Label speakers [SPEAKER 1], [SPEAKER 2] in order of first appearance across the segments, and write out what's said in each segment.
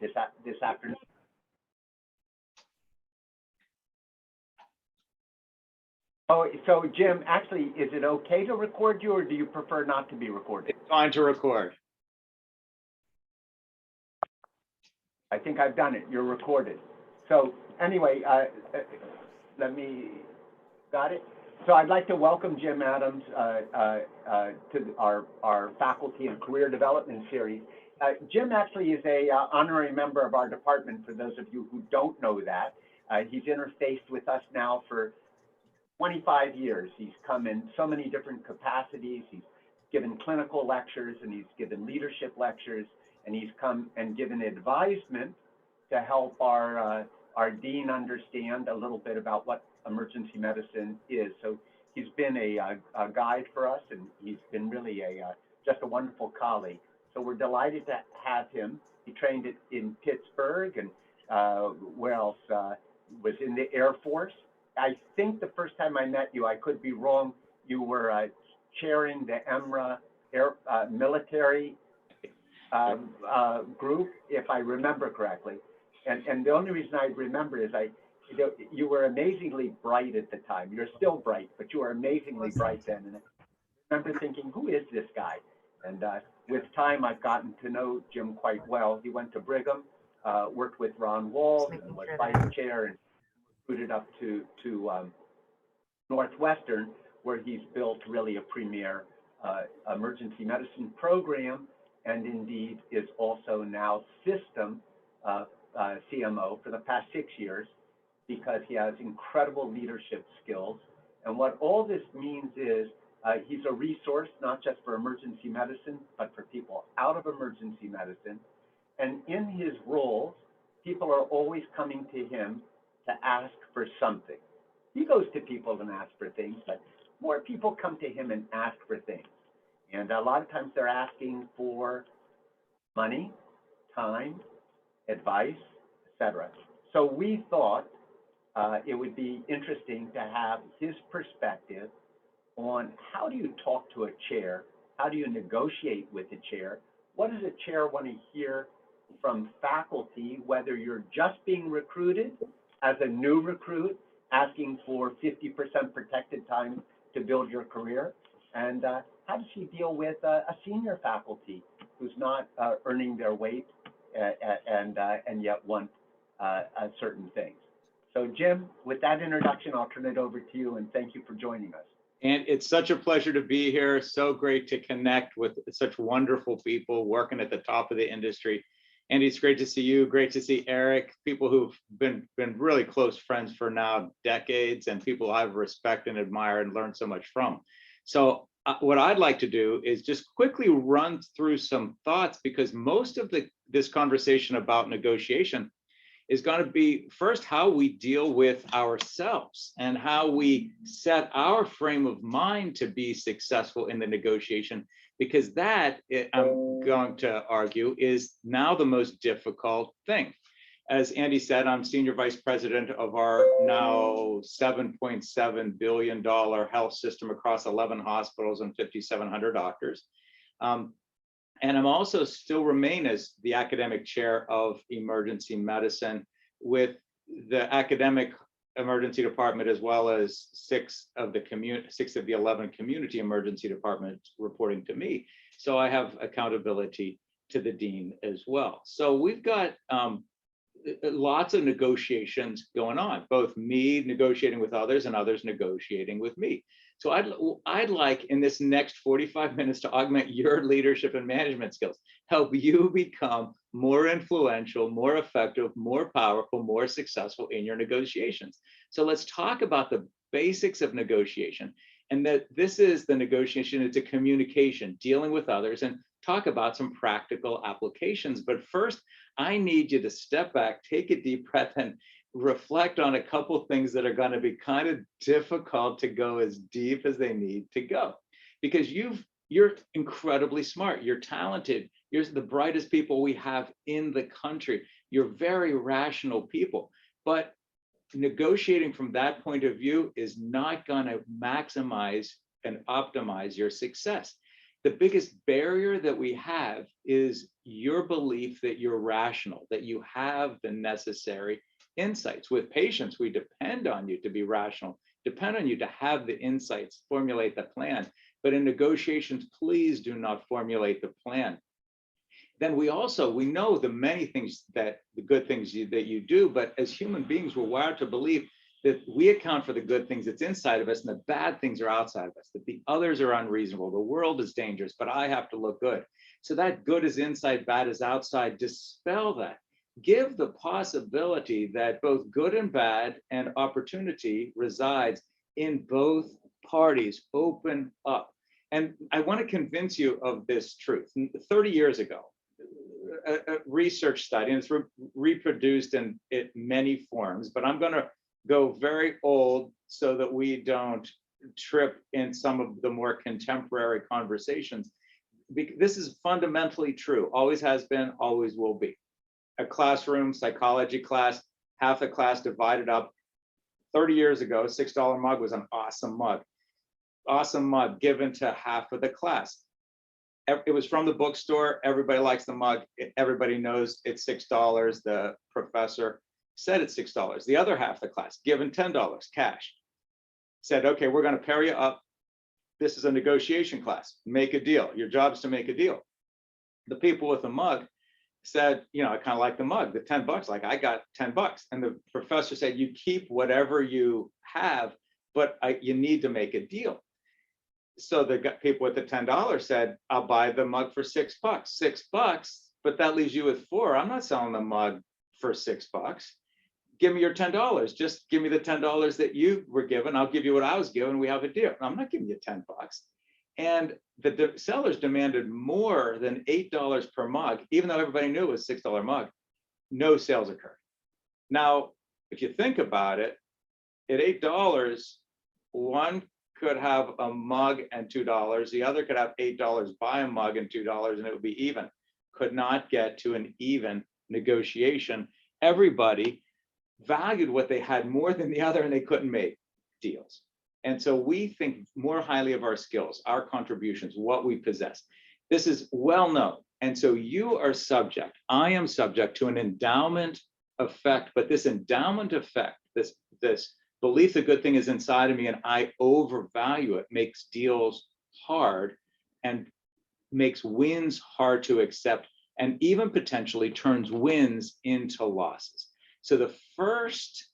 [SPEAKER 1] this afternoon. Oh, so Jim, actually, is it okay to record you, or do you prefer not to be recorded?
[SPEAKER 2] It's fine to record.
[SPEAKER 1] I think I've done it. You're recorded. So anyway, got it? So I'd like to welcome Jim Adams to our faculty and career development series. Jim actually is a honorary member of our department, for those of you who don't know that. He's interfaced with us now for 25 years. He's come in so many different capacities. He's given clinical lectures, and he's given leadership lectures, and he's come and given advisement to help our dean understand a little bit about what emergency medicine is. So he's been a guide for us, and he's been really just a wonderful colleague. So we're delighted to have him. He trained in Pittsburgh, and where else? Was in the Air Force. I think the first time I met you, I could be wrong, you were chairing the EMRA military group, if I remember correctly. And the only reason I remember is you were amazingly bright at the time. You're still bright, but you were amazingly bright then. And I remember thinking, who is this guy? And with time, I've gotten to know Jim quite well. He went to Brigham, worked with Ron Walls, and was vice chair, and recruited up to Northwestern, where he's built really a premier emergency medicine program, and indeed is also now system CMO for the past 6 years, because he has incredible leadership skills. And what all this means is he's a resource, not just for emergency medicine, but for people out of emergency medicine. And in his roles, people are always coming to him to ask for something. He goes to people and asks for things, but more people come to him and ask for things. And a lot of times they're asking for money, time, advice, etc. So we thought it would be interesting to have his perspective on how do you talk to a chair, how do you negotiate with a chair, what does a chair want to hear from faculty, whether you're just being recruited as a new recruit, asking for 50% protected time to build your career, and how does she deal with a senior faculty who's not earning their weight and yet want certain things. So Jim, with that introduction, I'll turn it over to you, and thank you for joining us.
[SPEAKER 2] And it's such a pleasure to be here. So great to connect with such wonderful people working at the top of the industry. And it's great to see you, great to see Eric, people who've been really close friends for now decades, and people I respect and admire and learn so much from. So what I'd like to do is just quickly run through some thoughts, because most of this conversation about negotiation is going to be first how we deal with ourselves and how we set our frame of mind to be successful in the negotiation, because that, I'm going to argue, is now the most difficult thing. As Andy said, I'm senior vice president of our now $7.7 billion health system across 11 hospitals and 5,700 doctors. And I'm also still remain as the academic chair of emergency medicine, with the academic emergency department, as well as six of the 11 community emergency departments reporting to me. So I have accountability to the dean as well. So we've got lots of negotiations going on, both me negotiating with others and others negotiating with me. So I'd like in this next 45 minutes to augment your leadership and management skills, help you become more influential, more effective, more powerful, more successful in your negotiations. So let's talk about the basics of negotiation, and that this is the negotiation, it's a communication, dealing with others, and talk about some practical applications. But first, I need you to step back, take a deep breath, and reflect on a couple things that are going to be kind of difficult to go as deep as they need to go, because you're incredibly smart, you're talented, you're the brightest people we have in the country, you're very rational people, but negotiating from that point of view is not going to maximize and optimize your success. The biggest barrier that we have is your belief that you're rational, that you have the necessary insights. With patients, we depend on you to be rational, depend on you to have the insights, formulate the plan. But in negotiations, please do not formulate the plan. Then we know the many things the good things that you do, but as human beings, we're wired to believe that we account for the good things that's inside of us and the bad things are outside of us, that the others are unreasonable, the world is dangerous, but I have to look good. So that good is inside, bad is outside. Dispel that. Give the possibility that both good and bad and opportunity resides in both parties. Open up. And I want to convince you of this truth. 30 years ago, a research study, and it's reproduced in many forms, but I'm going to go very old so that we don't trip in some of the more contemporary conversations. This is fundamentally true, always has been, always will be. A classroom, psychology class, half the class divided up. 30 years ago, $6 mug was an awesome mug. Awesome mug given to half of the class. It was from the bookstore. Everybody likes the mug. Everybody knows it's $6. The professor said it's $6. The other half of the class given $10 cash. Said, okay, we're going to pair you up. This is a negotiation class. Make a deal. Your job is to make a deal. The people with the mug said, you know, I kind of like the mug, the $10, like I got $10. And the professor said, you keep whatever you have, but you need to make a deal. So the people with the $10 said, I'll buy the mug for $6. $6, but that leaves you with $4. I'm not selling the mug for $6. Give me your $10. Just give me the $10 that you were given. I'll give you what I was given. We have a deal. I'm not giving you $10. And the sellers demanded more than $8 per mug, even though everybody knew it was a $6 mug. No sales occurred. Now, if you think about it, at $8, one could have a mug and $2. The other could have $8, buy a mug and $2, and it would be even. Could not get to an even negotiation. Everybody valued what they had more than the other, and they couldn't make deals. And so we think more highly of our skills, our contributions, what we possess. This is well known. And so you are subject, I am subject to an endowment effect, but this endowment effect, this belief the good thing is inside of me and I overvalue it, makes deals hard and makes wins hard to accept, and even potentially turns wins into losses. So the first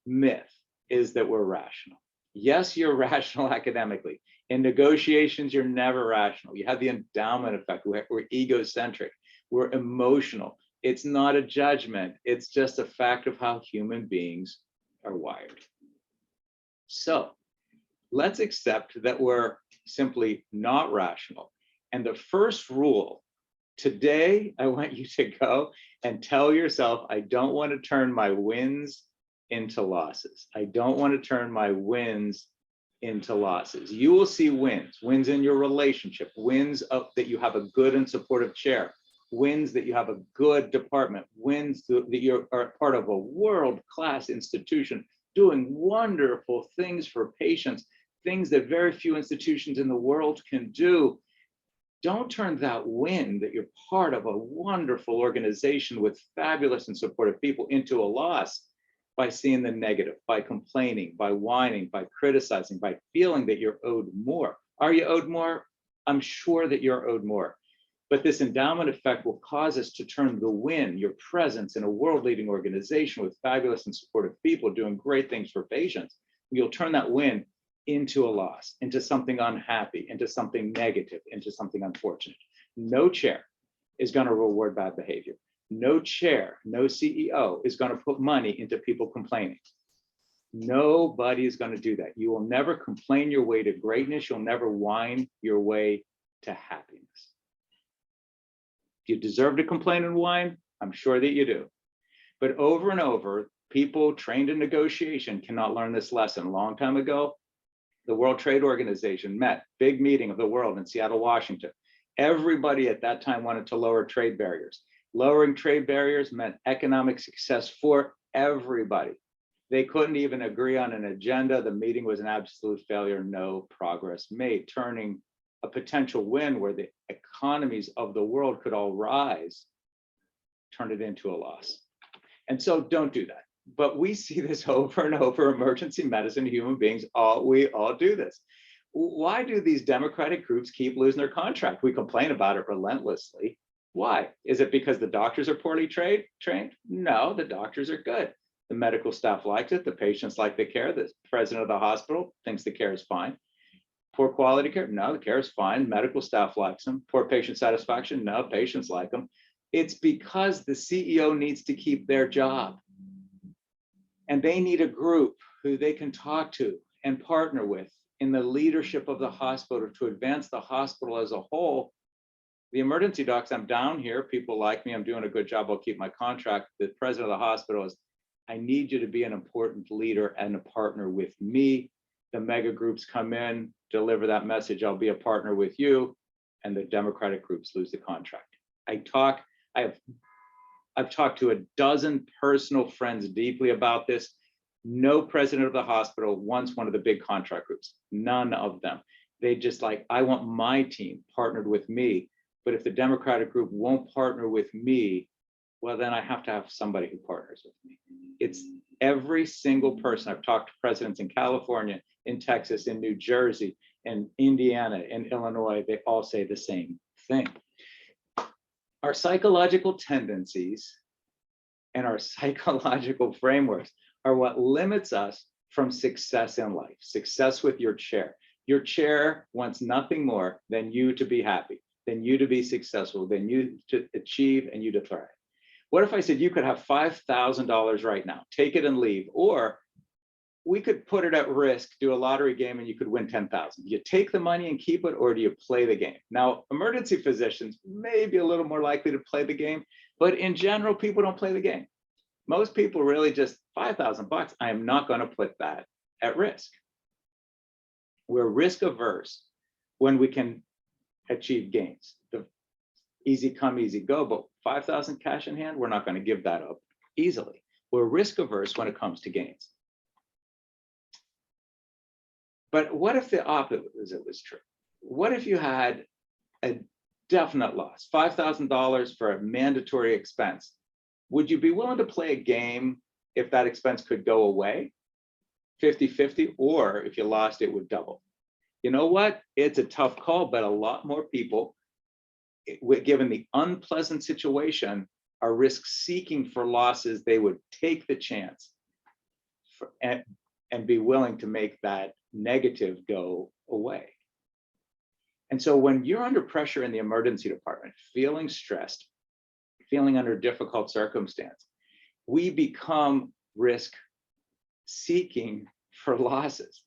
[SPEAKER 2] myth is that we're rational. Yes, you're rational academically. In negotiations, you're never rational. You have the endowment effect. We're egocentric. We're emotional. It's not a judgment. It's just a fact of how human beings are wired. So let's accept that we're simply not rational. And the first rule today, I want you to go and tell yourself, I don't want to turn my wins into losses. I don't want to turn my wins into losses. You will see wins in your relationship, wins that you have a good and supportive chair, wins that you have a good department, wins that you are part of a world-class institution doing wonderful things for patients, things that very few institutions in the world can do. Don't turn that win that you're part of a wonderful organization with fabulous and supportive people into a loss by seeing the negative, by complaining, by whining, by criticizing, by feeling that you're owed more. Are you owed more? I'm sure that you're owed more. But this endowment effect will cause us to turn the win, your presence in a world-leading organization with fabulous and supportive people doing great things for patients, you'll turn that win into a loss, into something unhappy, into something negative, into something unfortunate. No chair is going to reward bad behavior. No chair, no CEO is going to put money into people complaining. Nobody is going to do that. You will never complain your way to greatness. You'll never whine your way to happiness. If you deserve to complain and whine, I'm sure that you do. But over and over, people trained in negotiation cannot learn this lesson. A long time ago, the World Trade Organization met, big meeting of the world in Seattle, Washington. Everybody at that time wanted to lower trade barriers. Lowering trade barriers meant economic success for everybody. They couldn't even agree on an agenda. The meeting was an absolute failure, no progress made, turning a potential win where the economies of the world could all rise, turn it into a loss. And so don't do that. But we see this over and over, emergency medicine, human beings, we all do this. Why do these Democratic groups keep losing their contract? We complain about it relentlessly. Why? Is it because the doctors are poorly trained? No, the doctors are good. The medical staff likes it. The patients like the care. The president of the hospital thinks the care is fine. Poor quality care? No, the care is fine. Medical staff likes them. Poor patient satisfaction? No, patients like them. It's because the CEO needs to keep their job. And they need a group who they can talk to and partner with in the leadership of the hospital to advance the hospital as a whole. The emergency docs, I'm down here. People like me. I'm doing a good job. I'll keep my contract. The president of the hospital is, I need you to be an important leader and a partner with me. The mega groups come in, deliver that message. I'll be a partner with you. And the Democratic groups lose the contract. I've talked to a dozen personal friends deeply about this. No president of the hospital wants one of the big contract groups. None of them. They just like, I want my team partnered with me. But if the Democratic group won't partner with me, well, then I have to have somebody who partners with me. It's every single person. I've talked to presidents in California, in Texas, in New Jersey, in Indiana, in Illinois. They all say the same thing. Our psychological tendencies and our psychological frameworks are what limits us from success in life. Success with your chair. Your chair wants nothing more than you to be happy, than you to be successful, than you to achieve and you to thrive. What if I said you could have $5,000 right now, take it and leave, or we could put it at risk, do a lottery game and you could win 10,000. You take the money and keep it, or do you play the game? Now, emergency physicians may be a little more likely to play the game, but in general, people don't play the game. Most people really just $5,000. I am not going to put that at risk. We're risk averse when we can achieve gains. The easy come, easy go, but 5,000 cash in hand, we're not going to give that up easily. We're risk averse when it comes to gains. But what if the opposite was true? What if you had a definite loss, $5,000 for a mandatory expense? Would you be willing to play a game if that expense could go away, 50-50, or if you lost, it would double? You know what? It's a tough call, but a lot more people, given the unpleasant situation, are risk seeking for losses. They would take the chance and be willing to make that negative go away. And so when you're under pressure in the emergency department, feeling stressed, feeling under difficult circumstance, we become risk seeking for losses.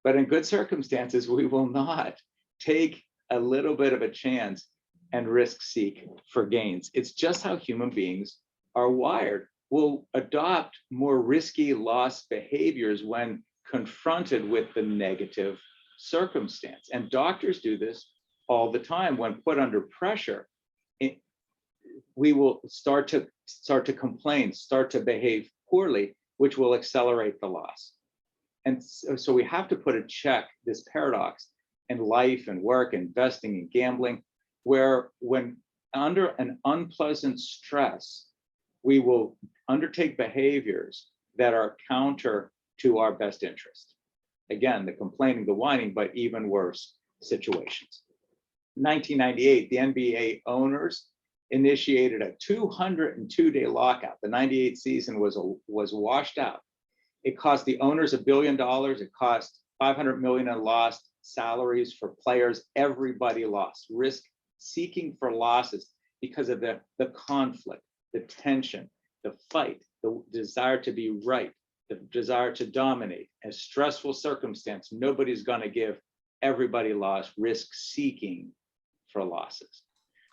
[SPEAKER 2] But in good circumstances, we will not take a little bit of a chance and risk seek for gains. It's just how human beings are wired. We'll adopt more risky loss behaviors when confronted with the negative circumstance. And doctors do this all the time. When put under pressure, we will start to complain, start to behave poorly, which will accelerate the loss. And so we have to put a check, this paradox in life and work, investing and gambling, where when under an unpleasant stress, we will undertake behaviors that are counter to our best interest. Again, the complaining, the whining, but even worse situations. 1998, the NBA owners initiated a 202-day lockout. The 98 season was washed out. It cost the owners $1 billion. It cost $500 million in lost salaries for players. Everybody lost. Risk seeking for losses because of the conflict, the tension, the fight, the desire to be right, the desire to dominate. A stressful circumstance, nobody's going to give. Everybody lost. Risk seeking for losses.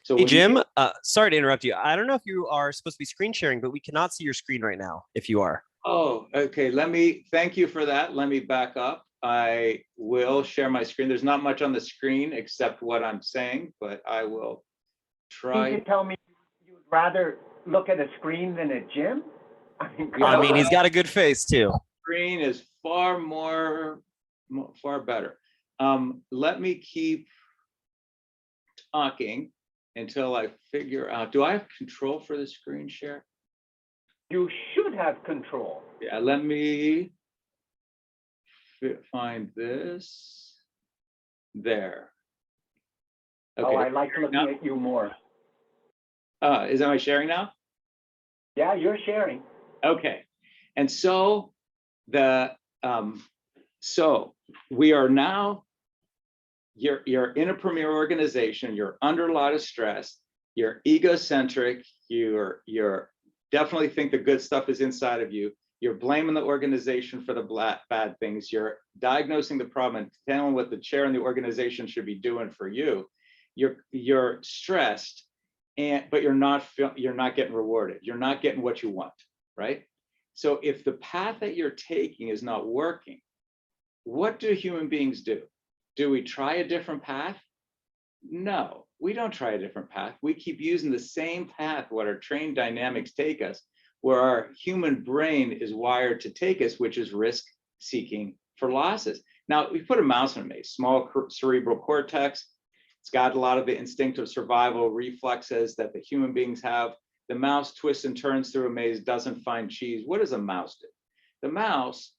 [SPEAKER 2] So
[SPEAKER 3] hey, Jim, sorry to interrupt you. I don't know if you are supposed to be screen sharing, but we cannot see your screen right now if you are.
[SPEAKER 2] Oh, okay. Thank you for that. Let me back up. I will share my screen. There's not much on the screen except what I'm saying, but I will try.
[SPEAKER 1] You tell me you'd rather look at a screen than a Jim?
[SPEAKER 3] I mean, he's got a good face too.
[SPEAKER 2] Screen is far better. Let me keep talking until I figure out, do I have control for the screen share?
[SPEAKER 1] You should have control.
[SPEAKER 2] Yeah, let me find this. There. Okay.
[SPEAKER 1] Oh, I like looking at you more.
[SPEAKER 2] Is that my sharing now?
[SPEAKER 1] Yeah, you're sharing.
[SPEAKER 2] Okay. And so so we are now, you're in a premier organization, you're under a lot of stress, you're egocentric, you're definitely think the good stuff is inside of you. You're blaming the organization for the bad things. You're diagnosing the problem and telling what the chair in the organization should be doing for you. You're stressed, but you're not getting rewarded. You're not getting what you want, right? So if the path that you're taking is not working, what do human beings do? Do we try a different path? No, we don't try a different path. We keep using the same path what our trained dynamics take us, where our human brain is wired to take us, which is risk seeking for losses. Now, we put a mouse in a maze, small cerebral cortex. It's got a lot of the instinctive survival reflexes that the human beings have. The mouse twists and turns through a maze, doesn't find cheese. What does a mouse do? The mouse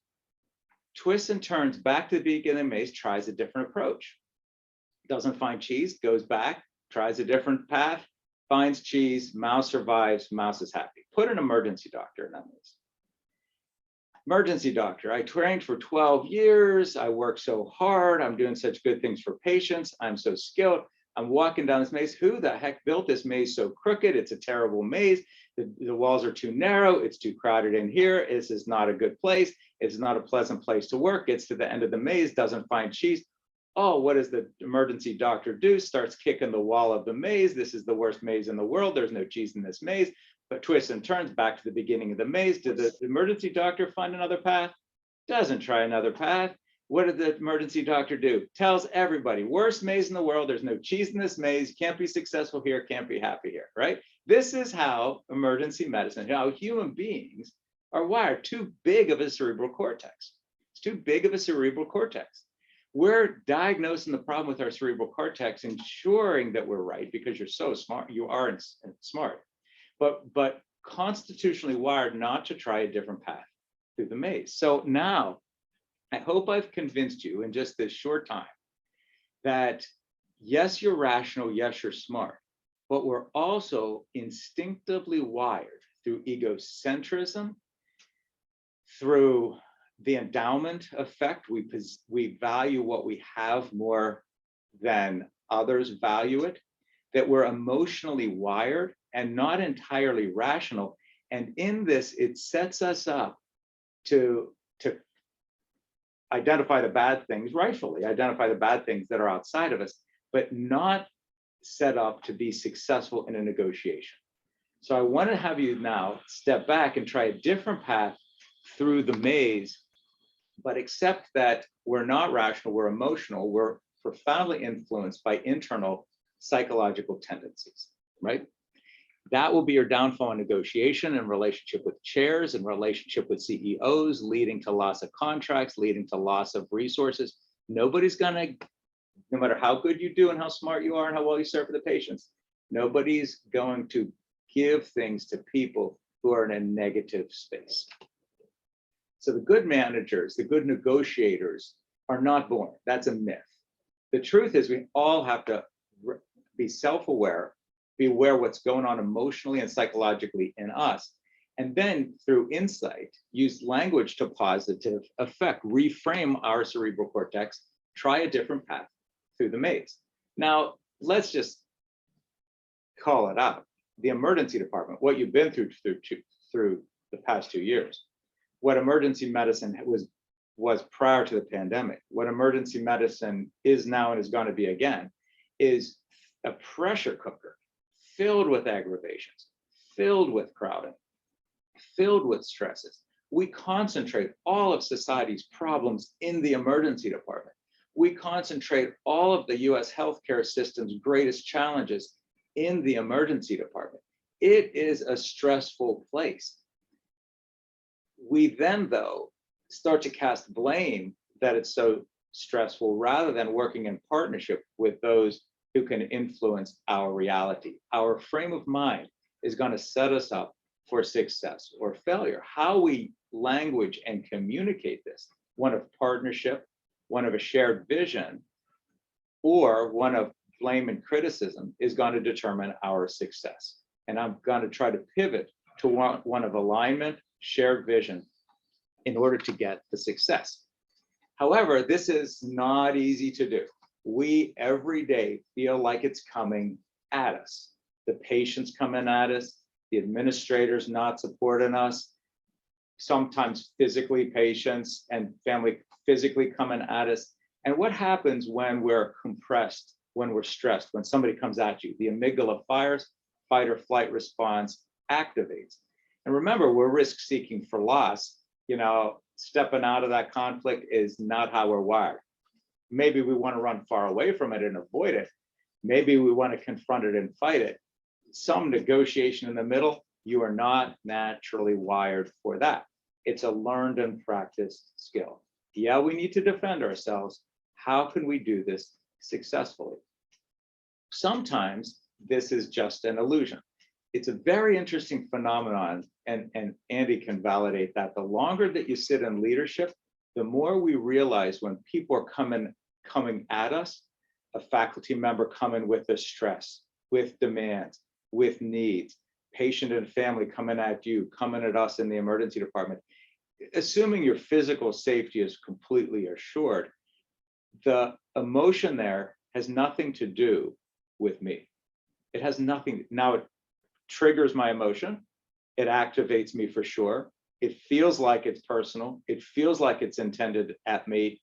[SPEAKER 2] twists and turns back to the beginning of the maze, tries a different approach. Doesn't find cheese, goes back, tries a different path, finds cheese, mouse survives, mouse is happy. Put an emergency doctor in that maze. Emergency doctor, I trained for 12 years, I work so hard, I'm doing such good things for patients, I'm so skilled, I'm walking down this maze. Who the heck built this maze so crooked? It's a terrible maze. The walls are too narrow, it's too crowded in here, this is not a good place, it's not a pleasant place to work, gets to the end of the maze, doesn't find cheese. Oh, what does the emergency doctor do? Starts kicking the wall of the maze. This is the worst maze in the world. There's no cheese in this maze, but twists and turns back to the beginning of the maze. Did the emergency doctor find another path? Doesn't try another path. What did the emergency doctor do? Tells everybody, worst maze in the world. There's no cheese in this maze. You can't be successful here, can't be happy here, right? This is how emergency medicine, how human beings are wired. Too big of a cerebral cortex. It's too big of a cerebral cortex. We're diagnosing the problem with our cerebral cortex, ensuring that we're right because you're so smart. You are smart, but constitutionally wired not to try a different path through the maze. So now, I hope I've convinced you in just this short time that yes, you're rational, yes, you're smart, but we're also instinctively wired through egocentrism, through the endowment effect. We value what we have more than others value it, that we're emotionally wired and not entirely rational. And in this, it sets us up to identify the bad things, rightfully identify the bad things that are outside of us, but not set up to be successful in a negotiation. So I want to have you now step back and try a different path through the maze, but accept that we're not rational, we're emotional, we're profoundly influenced by internal psychological tendencies, right? That will be your downfall in negotiation, in relationship with chairs, in relationship with CEOs, leading to loss of contracts, leading to loss of resources. Nobody's gonna, no matter how good you do and how smart you are and how well you serve for the patients, nobody's going to give things to people who are in a negative space. So the good managers, the good negotiators are not born. That's a myth. The truth is we all have to be self-aware, be aware what's going on emotionally and psychologically in us, and then through insight, use language to positive effect, reframe our cerebral cortex, try a different path through the maze. Now, let's just call it out. The emergency department, what you've been through the past 2 years, what emergency medicine was prior to the pandemic, what emergency medicine is now and is going to be again, is a pressure cooker filled with aggravations, filled with crowding, filled with stresses. We concentrate all of society's problems in the emergency department. We concentrate all of the US healthcare system's greatest challenges in the emergency department. It is a stressful place. We then, though, start to cast blame that it's so stressful rather than working in partnership with those who can influence our reality. Our frame of mind is going to set us up for success or failure. How we language and communicate this, one of partnership, one of a shared vision, or one of blame and criticism, is going to determine our success. And I'm going to try to pivot to one of alignment, shared vision, in order to get the success. However, this is not easy to do. We every day feel like it's coming at us. The patients coming at us, the administrators not supporting us, sometimes physically patients and family physically coming at us. And what happens when we're compressed, when we're stressed, when somebody comes at you? The amygdala fires, fight or flight response activates. And remember, we're risk seeking for loss. You know, stepping out of that conflict is not how we're wired. Maybe we want to run far away from it and avoid it. Maybe we want to confront it and fight it. Some negotiation in the middle. You are not naturally wired for that. It's a learned and practiced skill. Yeah, we need to defend ourselves. How can we do this successfully? Sometimes this is just an illusion. It's a very interesting phenomenon, and Andy can validate that. The longer that you sit in leadership, the more we realize when people are coming at us, a faculty member coming with a stress, with demands, with needs, patient and family coming at you, coming at us in the emergency department, assuming your physical safety is completely assured, the emotion there has nothing to do with me. It has nothing. Now it triggers my emotion. It activates me for sure. It feels like it's personal. It feels like it's intended at me,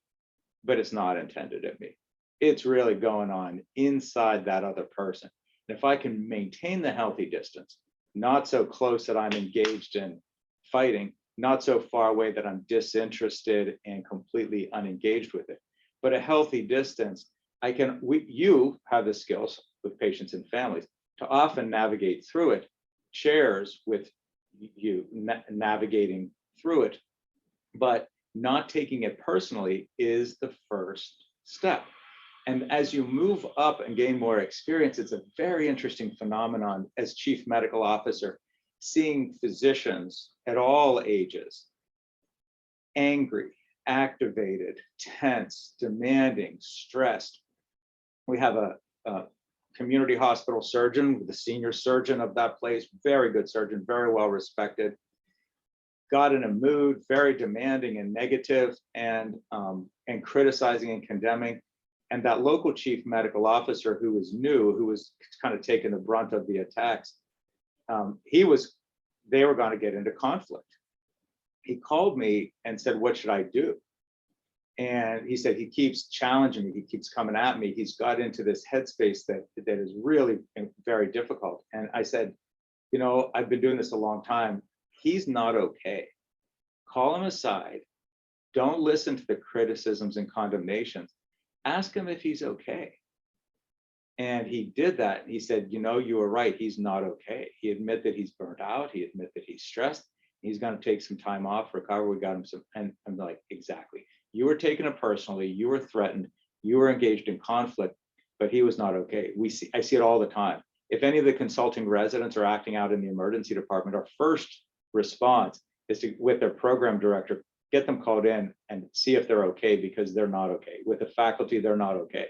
[SPEAKER 2] but it's not intended at me. It's really going on inside that other person. And if I can maintain the healthy distance, not so close that I'm engaged in fighting, not so far away that I'm disinterested and completely unengaged with it, but a healthy distance, you have the skills with patients and families to often navigate through it, chairs with you navigating through it, but not taking it personally is the first step. And as you move up and gain more experience, it's a very interesting phenomenon as chief medical officer, seeing physicians at all ages, angry, activated, tense, demanding, stressed. We have a community hospital surgeon, the senior surgeon of that place, very good surgeon, very well respected, got in a mood, very demanding and negative, and criticizing and condemning. And that local chief medical officer who was new, who was kind of taking the brunt of the attacks, they were going to get into conflict. He called me and said, "What should I do?" And he said, he keeps challenging me. He keeps coming at me. He's got into this headspace that is really very difficult. And I said, you know, I've been doing this a long time. He's not okay. Call him aside. Don't listen to the criticisms and condemnations. Ask him if he's okay. And he did that. He said, you know, you were right. He's not okay. He admitted that he's burnt out. He admitted that he's stressed. He's going to take some time off, recover. We got him some. And I'm like, exactly. You were taking it personally. You were threatened. You were engaged in conflict, but he was not okay. I see it all the time. If any of the consulting residents are acting out in the emergency department, our first response is to, with their program director, get them called in and see if they're okay, because they're not okay. With the faculty, they're not okay.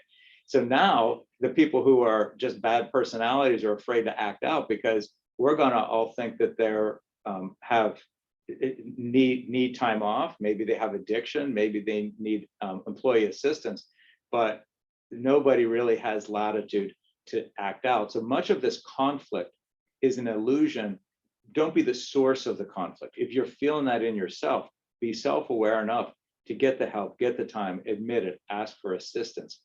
[SPEAKER 2] So now the people who are just bad personalities are afraid to act out, because we're going to all think that they're need time off. Maybe they have addiction. Maybe they need employee assistance, but nobody really has latitude to act out. So much of this conflict is an illusion. Don't be the source of the conflict. If you're feeling that in yourself, be self-aware enough to get the help, get the time, admit it, ask for assistance.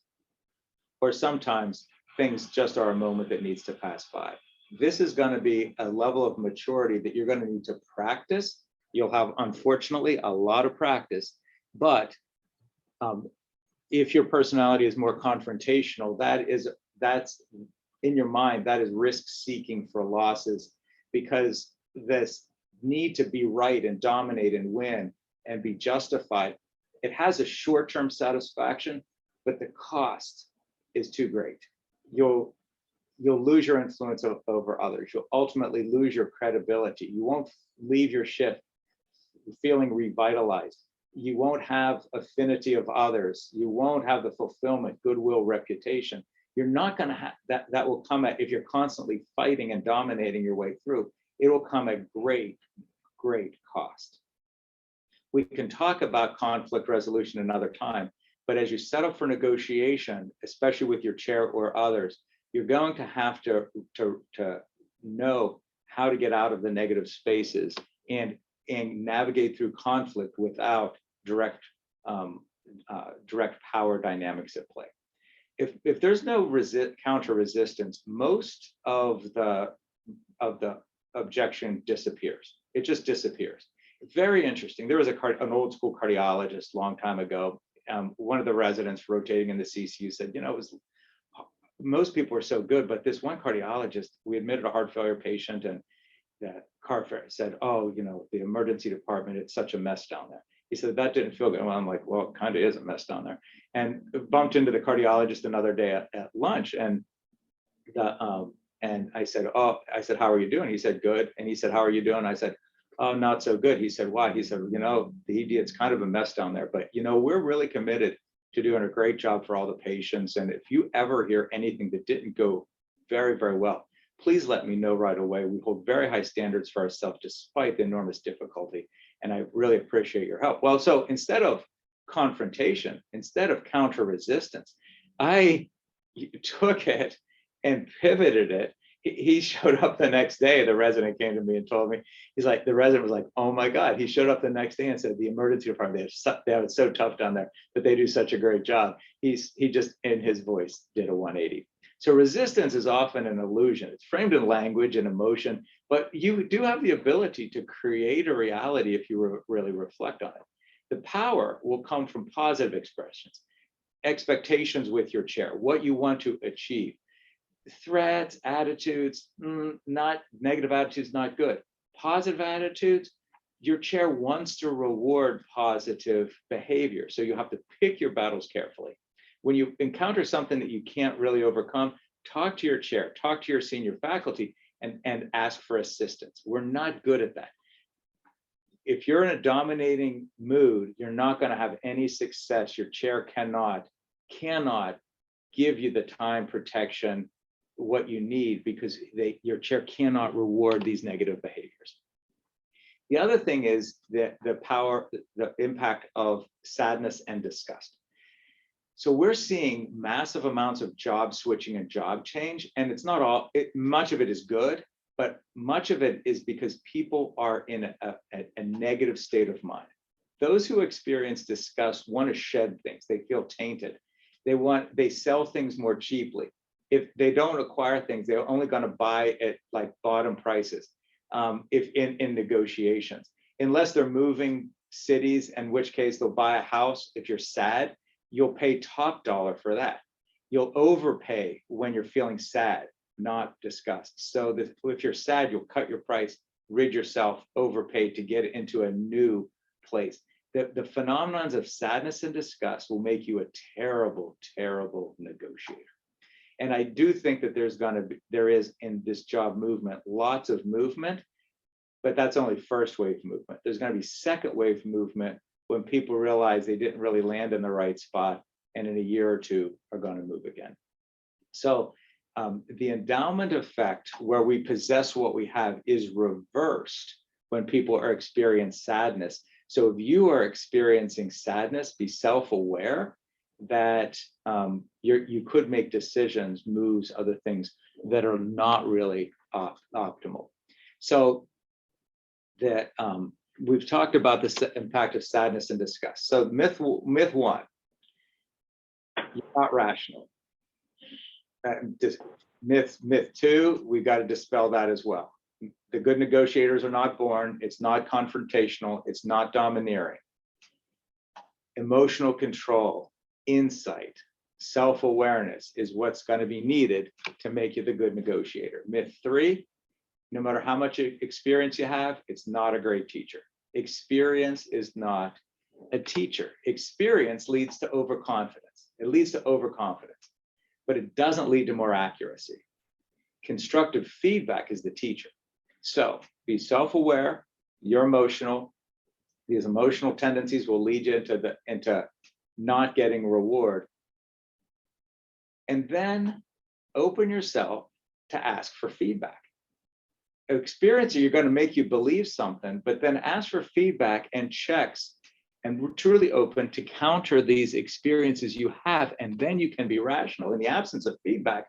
[SPEAKER 2] Or sometimes things just are a moment that needs to pass by. This is going to be a level of maturity that you're going to need to practice. You'll have, unfortunately, a lot of practice, but if your personality is more confrontational, that's in your mind, that is risk seeking for losses, because this need to be right and dominate and win and be justified, it has a short-term satisfaction, but the cost is too great. you'll lose your influence over others. You'll ultimately lose your credibility. You won't leave your shift feeling revitalized. You won't have affinity of others. You won't have the fulfillment, goodwill, reputation. You're not going to have that. That will come at, if you're constantly fighting and dominating your way through, it will come at great, great cost. We can talk about conflict resolution another time, but as you set up for negotiation, especially with your chair or others, you're going to have to know how to get out of the negative spaces and navigate through conflict without direct power dynamics at play. If there's no counter resistance, most of the objection disappears. It just disappears. Very interesting. There was an old school cardiologist a long time ago. One of the residents rotating in the CCU said, you know, it was, most people were so good, but this one cardiologist, we admitted a heart failure patient, and the car said, oh, you know, the emergency department, it's such a mess down there. He said, that didn't feel good. Well, I'm like, well, it kind of is a mess down there. And bumped into the cardiologist another day at lunch, and I said, how are you doing? He said, good. And he said, how are you doing? I said, oh, not so good. He said, why? He said, you know, the ED, it's kind of a mess down there, but you know, we're really committed to doing a great job for all the patients. And if you ever hear anything that didn't go very, very well, please let me know right away. We hold very high standards for ourselves despite the enormous difficulty. And I really appreciate your help. Well, so instead of confrontation, instead of counter resistance, I took it and pivoted it. He showed up the next day. The resident came to me and told me, he's like, the resident was like, oh my God. He showed up the next day and said, the emergency department, they have it so tough down there, but they do such a great job. He just, in his voice, did a 180. So resistance is often an illusion. It's framed in language and emotion, but you do have the ability to create a reality if you really reflect on it. The power will come from positive expressions, expectations with your chair, what you want to achieve. Threats, attitudes, not negative attitudes, not good. Positive attitudes, your chair wants to reward positive behavior. So you have to pick your battles carefully. When you encounter something that you can't really overcome, talk to your chair, talk to your senior faculty, and ask for assistance. We're not good at that. If you're in a dominating mood, you're not going to have any success. Your chair cannot give you the time, protection, what you need, because your chair cannot reward these negative behaviors. The other thing is the impact of sadness and disgust. So we're seeing massive amounts of job switching and job change, and it's not all, much of it is good, but much of it is because people are in a negative state of mind. Those who experience disgust want to shed things. They feel tainted. They sell things more cheaply. If they don't acquire things, they're only going to buy at like bottom prices. If in negotiations, unless they're moving cities, in which case they'll buy a house. If you're sad, you'll pay top dollar for that. You'll overpay when you're feeling sad, not disgust. So if you're sad, you'll cut your price, rid yourself, overpay to get into a new place. The phenomenons of sadness and disgust will make you a terrible, terrible negotiator. And I do think that there is in this job movement, lots of movement, but that's only first wave movement. There's going to be second wave movement when people realize they didn't really land in the right spot, and in a year or two are going to move again. So the endowment effect, where we possess what we have, is reversed when people are experiencing sadness. So if you are experiencing sadness, be self-aware that you could make decisions, moves, other things that are not really optimal. So that we've talked about the impact of sadness and disgust. So myth one, you're not rational. Myth two, we got to dispel that as well. The good negotiators are not born. It's not confrontational. It's not domineering. Emotional control, insight, self-awareness is what's going to be needed to make you the good negotiator. Myth three, no matter how much experience you have, it's not a great teacher. Experience is not a teacher. Experience leads to overconfidence. It leads to overconfidence. but it doesn't lead to more accuracy. Constructive feedback is the teacher. So be self-aware, you're emotional. These emotional tendencies will lead you into not getting reward. And then open yourself to ask for feedback. Experience, you're going to make you believe something, but then ask for feedback and checks, and we're truly open to counter these experiences you have, and then you can be rational. In the absence of feedback,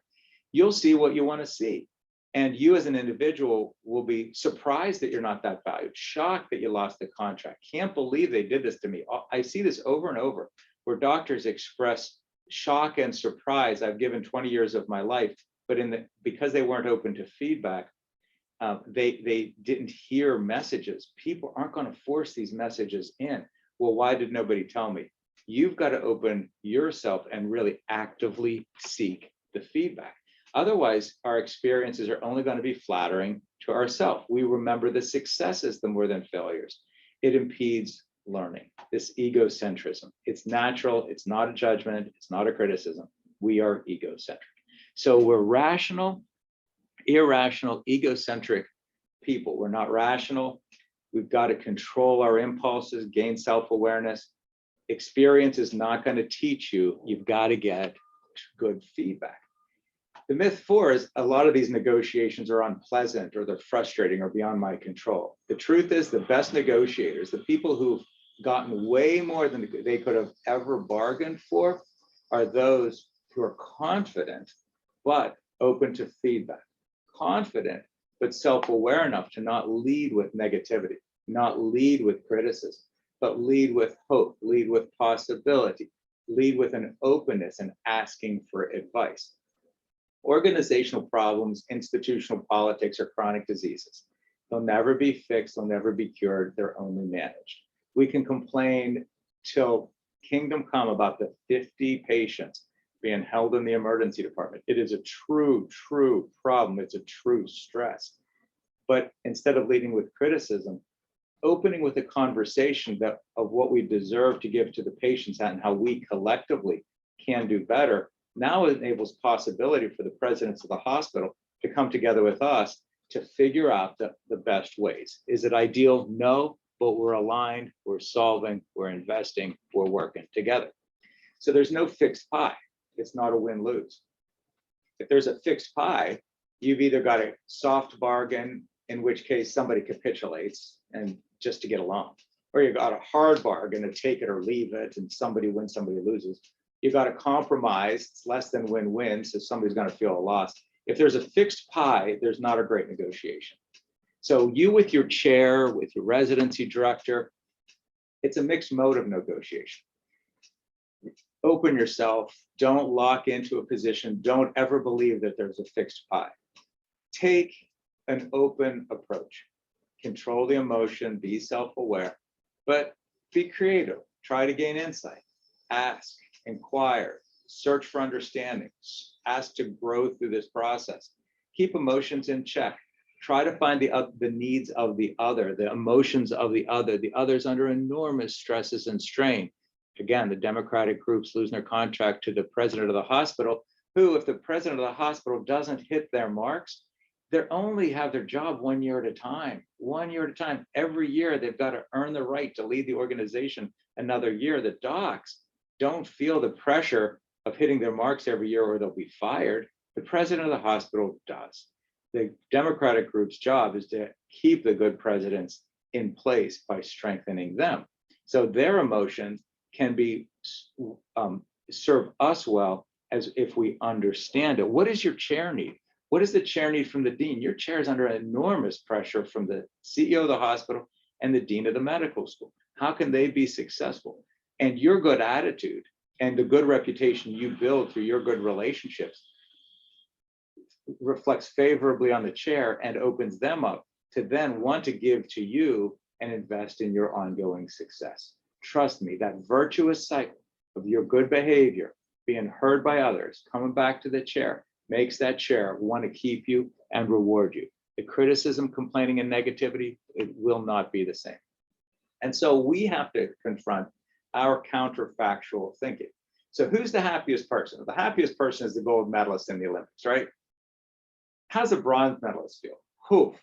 [SPEAKER 2] you'll see what you want to see. And you as an individual will be surprised that you're not that valued, shocked that you lost the contract. Can't believe they did this to me. I see this over and over where doctors express shock and surprise. I've given 20 years of my life, but because they weren't open to feedback, they didn't hear messages. People aren't going to force these messages in. Well, why did nobody tell me? You've got to open yourself and really actively seek the feedback. Otherwise, our experiences are only going to be flattering to ourselves. We remember the successes the more than failures. It impedes learning, this egocentrism. It's natural. It's not a judgment. It's not a criticism. We are egocentric. So we're rational, irrational, egocentric people. We're not rational. We've got to control our impulses, gain self-awareness. Experience is not going to teach you. You've got to get good feedback. The myth 4 is a lot of these negotiations are unpleasant or they're frustrating or beyond my control. The truth is the best negotiators, the people who've gotten way more than they could have ever bargained for, are those who are confident but open to feedback. Confident but self-aware enough to not lead with negativity, not lead with criticism, but lead with hope, lead with possibility, lead with an openness and asking for advice. Organizational problems, institutional politics, or chronic diseases, they'll never be fixed, they'll never be cured, they're only managed. We can complain till kingdom come about the 50 patients being held in the emergency department. It is a true problem. It's a true stress. But instead of leading with criticism, opening with a conversation of what we deserve to give to the patients and how we collectively can do better, now it enables possibility for the presidents of the hospital to come together with us to figure out the best ways. Is it ideal? No, but we're aligned, we're solving, we're investing, we're working together. So there's no fixed pie. It's not a win-lose. If there's a fixed pie, you've either got a soft bargain, in which case somebody capitulates and just to get along, or you got a hard bargain to take it or leave it and somebody wins, somebody loses. You got a compromise, it's less than win-win, so somebody's going to feel a loss. If there's a fixed pie, there's not a great negotiation. So you with your chair, with your residency director, it's a mixed mode of negotiation. Open yourself, don't lock into a position, don't ever believe that there's a fixed pie. Take an open approach. Control the emotion, be self-aware, but be creative. Try to gain insight. Ask, inquire, search for understanding, ask to grow through this process. Keep emotions in check. Try to find the needs of the other, the emotions of the other. The other's under enormous stresses and strain. Again, the Democratic groups losing their contract to the president of the hospital, who, if the president of the hospital doesn't hit their marks, they only have their job 1 year at a time. 1 year at a time. Every year, they've got to earn the right to lead the organization another year. The docs don't feel the pressure of hitting their marks every year or they'll be fired. The president of the hospital does. The Democratic group's job is to keep the good presidents in place by strengthening them. So their emotions can be serve us well as if we understand it. What does your chair need? What does the chair need from the dean? Your chair is under enormous pressure from the CEO of the hospital and the dean of the medical school. How can they be successful? And your good attitude and the good reputation you build through your good relationships reflects favorably on the chair and opens them up to then want to give to you and invest in your ongoing success. Trust me, that virtuous cycle of your good behavior, being heard by others, coming back to the chair, makes that chair want to keep you and reward you. The criticism, complaining, and negativity, it will not be the same. And so we have to confront our counterfactual thinking. So who's the happiest person? The happiest person is the gold medalist in the Olympics, right? How's a bronze medalist feel? Whew,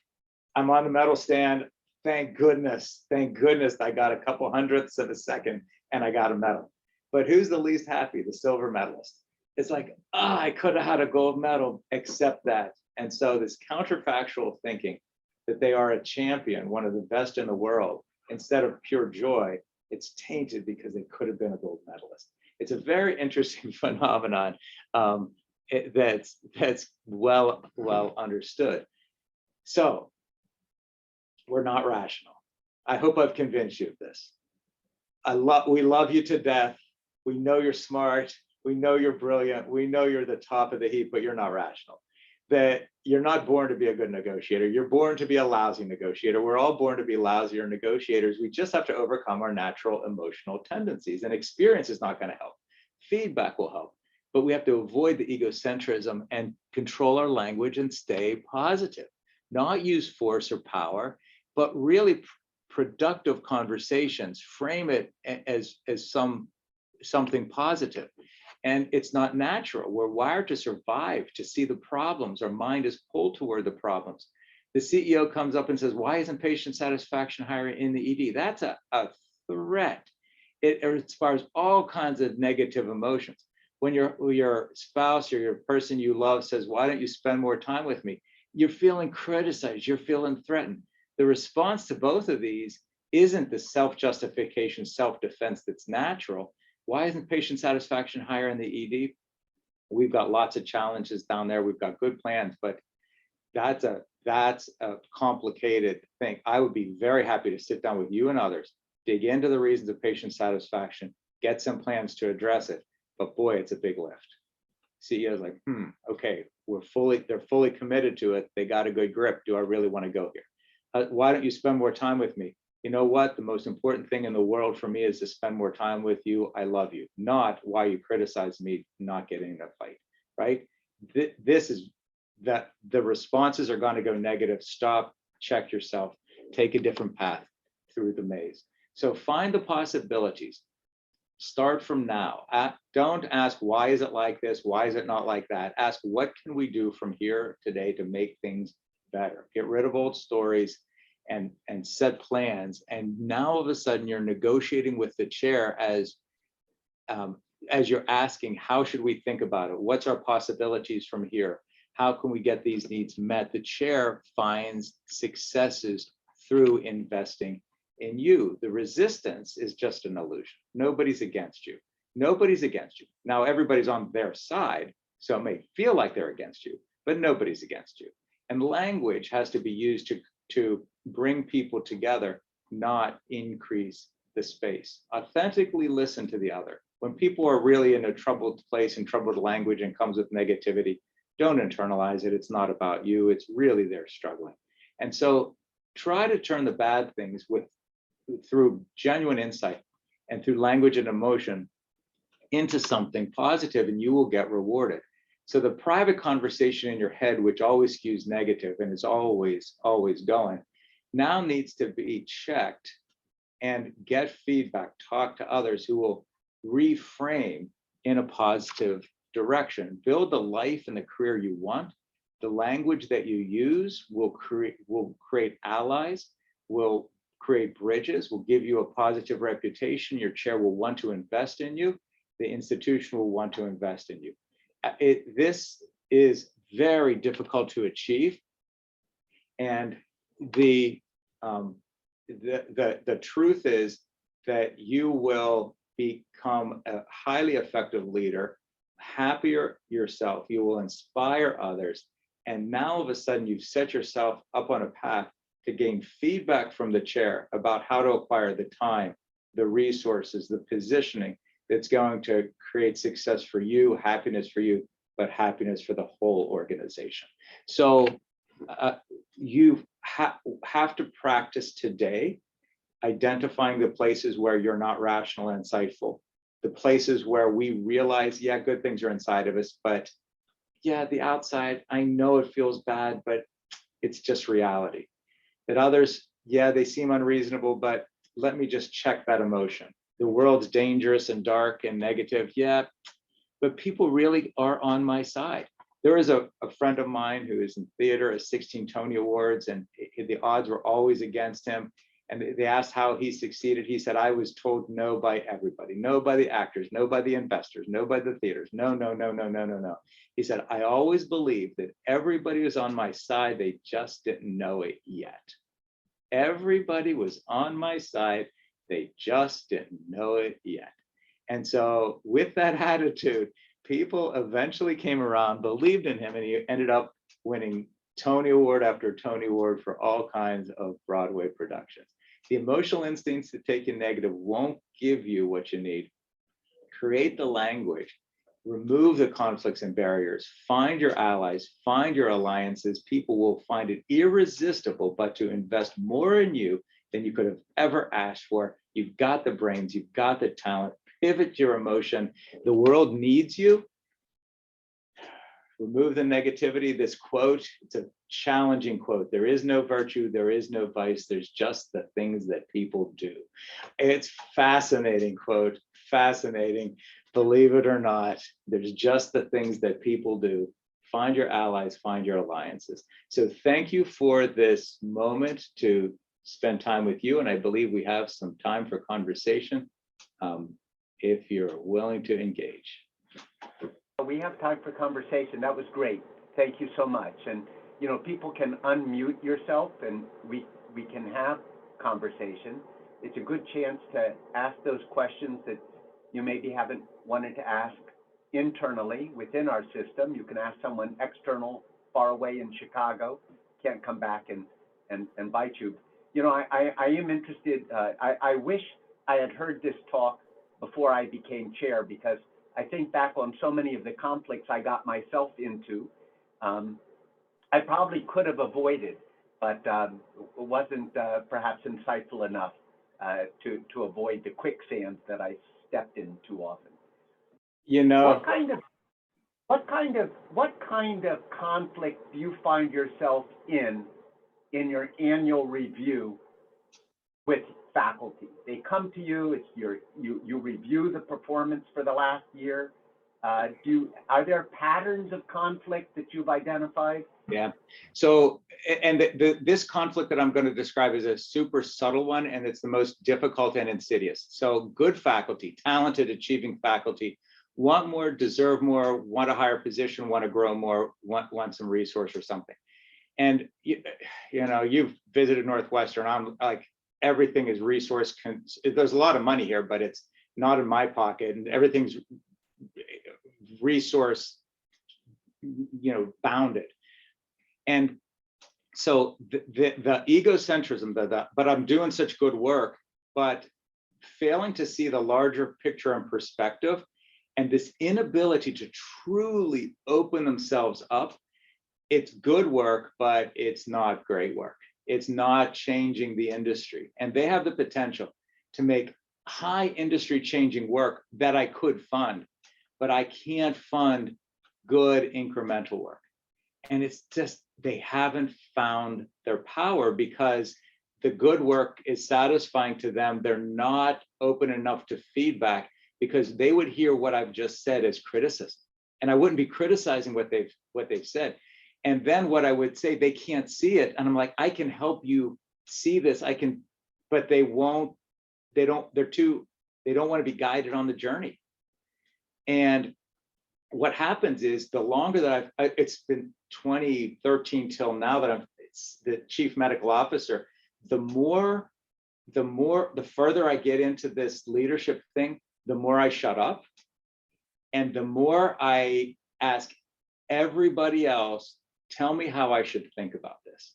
[SPEAKER 2] I'm on the medal stand. Thank goodness I got a couple hundredths of a second and I got a medal. But who's the least happy? The silver medalist. It's like, I could have had a gold medal, except that. And so this counterfactual thinking that they are a champion, one of the best in the world, instead of pure joy, it's tainted because they could have been a gold medalist. It's a very interesting phenomenon that's well understood. So we're not rational. I hope I've convinced you of this. We love you to death. We know you're smart. We know you're brilliant. We know you're the top of the heap, but you're not rational. That you're not born to be a good negotiator. You're born to be a lousy negotiator. We're all born to be lousier negotiators. We just have to overcome our natural emotional tendencies, and experience is not going to help. Feedback will help, but we have to avoid the egocentrism and control our language and stay positive, not use force or power, but really productive conversations. Frame it as something positive. And it's not natural. We're wired to survive, to see the problems. Our mind is pulled toward the problems. The CEO comes up and says, why isn't patient satisfaction higher in the ED? That's a threat. It inspires all kinds of negative emotions. When your spouse or your person you love says, why don't you spend more time with me? You're feeling criticized, you're feeling threatened. The response to both of these isn't the self-justification, self-defense that's natural. Why isn't patient satisfaction higher in the ED? We've got lots of challenges down there. We've got good plans, but that's a complicated thing. I would be very happy to sit down with you and others, dig into the reasons of patient satisfaction, get some plans to address it. But boy, it's a big lift. CEO's like, okay, they're fully committed to it. They got a good grip. Do I really want to go here? Why don't you spend more time with me? You know what? The most important thing in the world for me is to spend more time with you. I love you. Not why you criticize me not getting in a fight, right? This is that the responses are going to go negative. Stop, check yourself, take a different path through the maze. So find the possibilities. Start from now. Don't ask, why is it like this? Why is it not like that? Ask, what can we do from here today to make things better? Get rid of old stories and set plans. And now all of a sudden you're negotiating with the chair as you're asking, how should we think about it? What's our possibilities from here? How can we get these needs met? The chair finds successes through investing in you. The resistance is just an illusion. Nobody's against you. Nobody's against you. Now everybody's on their side, so it may feel like they're against you, but nobody's against you. And language has to be used to bring people together, not increase the space. Authentically listen to the other. When people are really in a troubled place and troubled language and comes with negativity, don't internalize it. It's not about you. It's really they're struggling. And so try to turn the bad things through genuine insight and through language and emotion into something positive, and you will get rewarded. So the private conversation in your head, which always skews negative and is always going, now needs to be checked and get feedback, talk to others who will reframe in a positive direction. Build the life and the career you want. The language that you use will create allies, will create bridges, will give you a positive reputation. Your chair will want to invest in you. The institution will want to invest in you. This is very difficult to achieve. And the truth is that you will become a highly effective leader, happier yourself, you will inspire others. And now all of a sudden you've set yourself up on a path to gain feedback from the chair about how to acquire the time, the resources, the positioning that's going to create success for you, happiness for you, but happiness for the whole organization. So you have to practice today identifying the places where you're not rational and insightful, the places where we realize, yeah, good things are inside of us, but yeah, the outside, I know it feels bad, but it's just reality. That others, yeah, they seem unreasonable, but let me just check that emotion. the world's dangerous and dark and negative. Yeah, but people really are on my side. There is a friend of mine who is in theater, has 16 Tony Awards, and the odds were always against him. And they asked how he succeeded. He said, I was told no by everybody, no by the actors, no by the investors, no by the theaters, no, no, no, no, no, no, no. He said, I always believed that everybody was on my side. They just didn't know it yet. Everybody was on my side. They just didn't know it yet. And so with that attitude, people eventually came around, believed in him, and he ended up winning Tony Award after Tony Award for all kinds of Broadway productions. The emotional instincts that take you negative won't give you what you need. Create the language, remove the conflicts and barriers, find your allies, find your alliances. People will find it irresistible but to invest more in you than you could have ever asked for. You've got the brains, you've got the talent. Pivot your emotion. The world needs you. Remove the negativity. This quote, it's a challenging quote. There is no virtue, there is no vice, there's just the things that people do. It's fascinating quote, fascinating. Believe it or not, there's just the things that people do. Find your allies, find your alliances. So thank you for this moment to spend time with you. And I believe we have some time for conversation. If you're willing to engage.
[SPEAKER 1] We have time for conversation. That was great. Thank you so much. And, you know, people can unmute yourself and we can have conversation. It's a good chance to ask those questions that you maybe haven't wanted to ask internally within our system. You can ask someone external, far away in Chicago, can't come back and bite you. You know, I am interested, I wish I had heard this talk before I became chair, because I think back on so many of the conflicts I got myself into, I probably could have avoided, but wasn't perhaps insightful enough to avoid the quicksand that I stepped in too often.
[SPEAKER 2] You know,
[SPEAKER 1] what kind of conflict do you find yourself in your annual review with faculty? They come to you, it's you review the performance for the last year. Are there patterns of conflict that you've identified?
[SPEAKER 2] Yeah. So, and this conflict that I'm going to describe is a super subtle one, and it's the most difficult and insidious. So good faculty, talented, achieving faculty, want more, deserve more, want a higher position, want to grow more, want some resource or something. And you know, you've visited Northwestern. I'm like, everything is resource. There's a lot of money here, but it's not in my pocket, and everything's resource, you know, bounded. And so the egocentrism, but I'm doing such good work, but failing to see the larger picture and perspective, and this inability to truly open themselves up. It's good work, but it's not great work. It's not changing the industry. And they have the potential to make high industry changing work that I could fund, but I can't fund good incremental work. And it's just, they haven't found their power because the good work is satisfying to them. They're not open enough to feedback, because they would hear what I've just said as criticism. And I wouldn't be criticizing what they've said. And then what I would say, they can't see it. And I'm like, I can help you see this. I can, but they won't, they don't want to be guided on the journey. And what happens is, the longer that it's been 2013 till now that I'm the chief medical officer, the further I get into this leadership thing, the more I shut up. And the more I ask everybody else, tell me how I should think about this.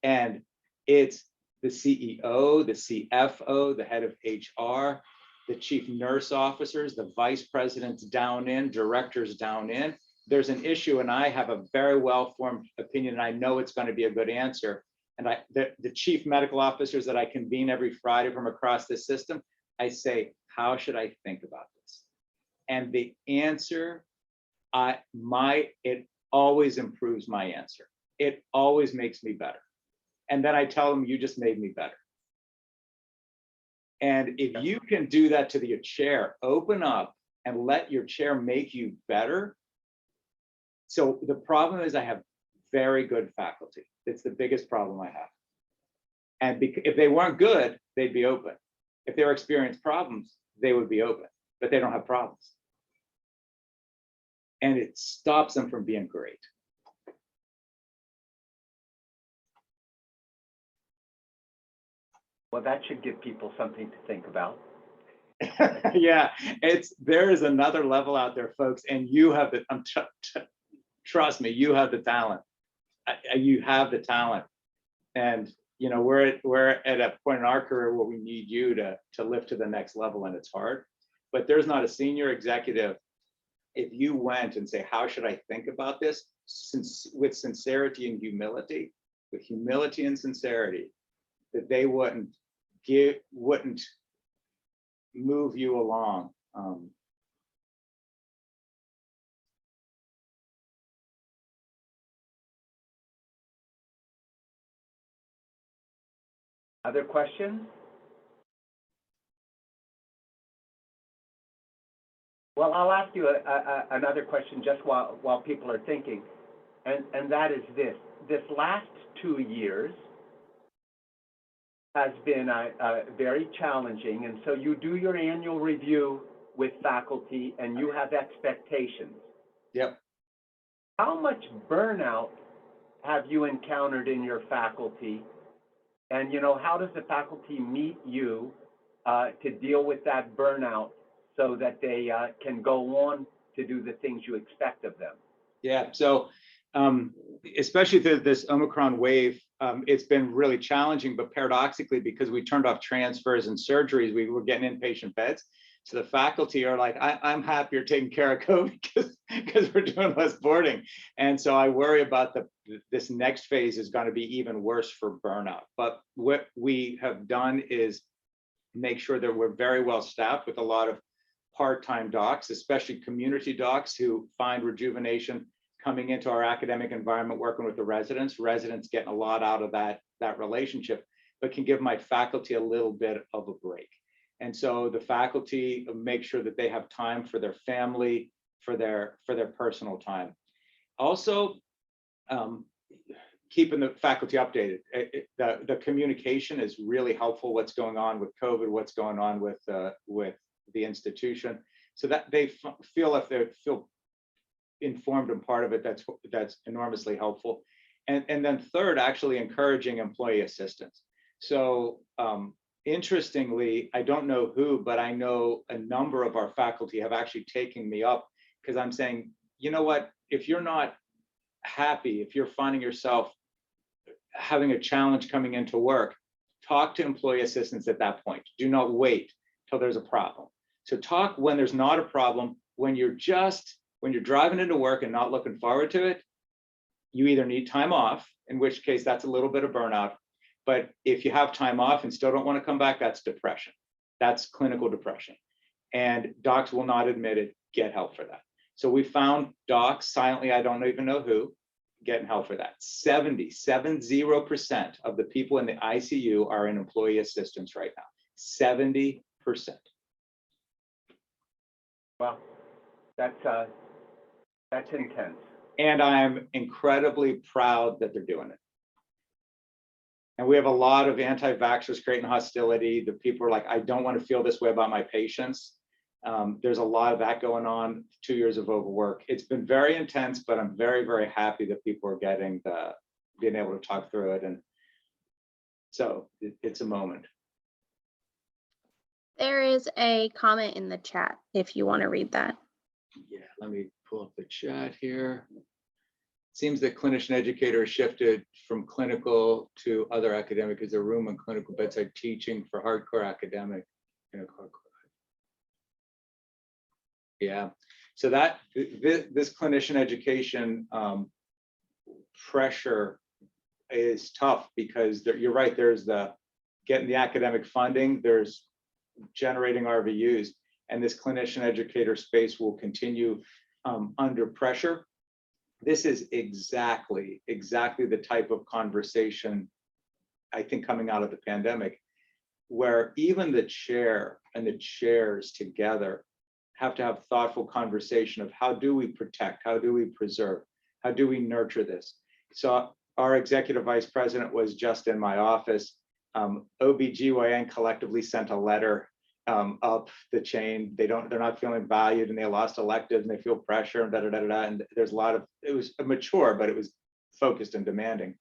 [SPEAKER 2] And it's the CEO, the CFO, the head of HR, the chief nurse officers, the vice presidents down in, directors down in. There's an issue, and I have a very well-formed opinion, and I know it's going to be a good answer. And the chief medical officers that I convene every Friday from across the system, I say, how should I think about this? And the answer, it always improves my answer. It always makes me better. And then I tell them, you just made me better. And if you can do that to your chair, open up and let your chair make you better. So the problem is I have very good faculty. It's the biggest problem I have. And if they weren't good, they'd be open. If they were experiencing problems, they would be open, but they don't have problems. And it stops them from being great.
[SPEAKER 1] Well, that should give people something to think about.
[SPEAKER 2] Yeah, there is another level out there, folks, and you have the, trust me, you have the talent. You have the talent. And you know, we're at a point in our career where we need you to lift to the next level, and it's hard. But there's not a senior executive, if you went and say, how should I think about this? With sincerity and humility, and sincerity, that they wouldn't move you along.
[SPEAKER 1] Other questions? Well, I'll ask you another question just while people are thinking, and that is this. This last 2 years has been very challenging, and so you do your annual review with faculty and you have expectations.
[SPEAKER 2] Yep.
[SPEAKER 1] How much burnout have you encountered in your faculty? And you know, how does the faculty meet you to deal with that burnout so that they can go on to do the things you expect of them?
[SPEAKER 2] Yeah, so especially through this Omicron wave, it's been really challenging, but paradoxically, because we turned off transfers and surgeries, we were getting inpatient beds. So the faculty are like, I'm happier taking care of COVID because we're doing less boarding. And so I worry about this next phase is going to be even worse for burnout. But what we have done is make sure that we're very well staffed with a lot of part-time docs, especially community docs who find rejuvenation coming into our academic environment, working with the residents getting a lot out of that relationship, but can give my faculty a little bit of a break. And so the faculty make sure that they have time for their family, for their personal time. Also, keeping the faculty updated. The communication is really helpful. What's going on with COVID? What's going on with the institution? So that they feel informed and part of it. That's enormously helpful. And then third, actually encouraging employee assistance. So interestingly, I don't know who, but I know a number of our faculty have actually taken me up because I'm saying, you know what, if you're not happy, if you're finding yourself having a challenge coming into work, talk to employee assistants at that point. Do not wait till there's a problem. So talk when there's not a problem, when you're driving into work and not looking forward to it. You either need time off, in which case that's a little bit of burnout. But if you have time off and still don't want to come back, that's depression. That's clinical depression. And docs will not admit it, get help for that. So we found docs, silently, I don't even know who, getting help for that. 70% of the people in the ICU are in employee assistance right now. 70%.
[SPEAKER 1] Well, that's intense.
[SPEAKER 2] And I'm incredibly proud that they're doing it. And we have a lot of anti-vaxxers creating hostility. The people are like, I don't want to feel this way about my patients. There's a lot of that going on, 2 years of overwork. It's been very intense, but I'm very, very happy that people are being able to talk through it. And so it's a moment.
[SPEAKER 4] There is a comment in the chat if you want to read that.
[SPEAKER 2] Yeah, let me pull up the chat here. Seems that clinician educators shifted from clinical to other academic. Is there room on clinical bedside teaching for hardcore academic? Yeah, so this clinician education pressure is tough because you're right, there's getting the academic funding, there's generating RVUs, and this clinician educator space will continue under pressure. This is exactly the type of conversation I think coming out of the pandemic. where even the chair and the chairs together have to have thoughtful conversation of how do we protect, how do we preserve, how do we nurture this. So our executive vice president was just in my office. OBGYN collectively sent a letter up the chain. They're not feeling valued, and they lost electives, and they feel pressure, and and there's a lot of, it was mature, but it was focused and demanding.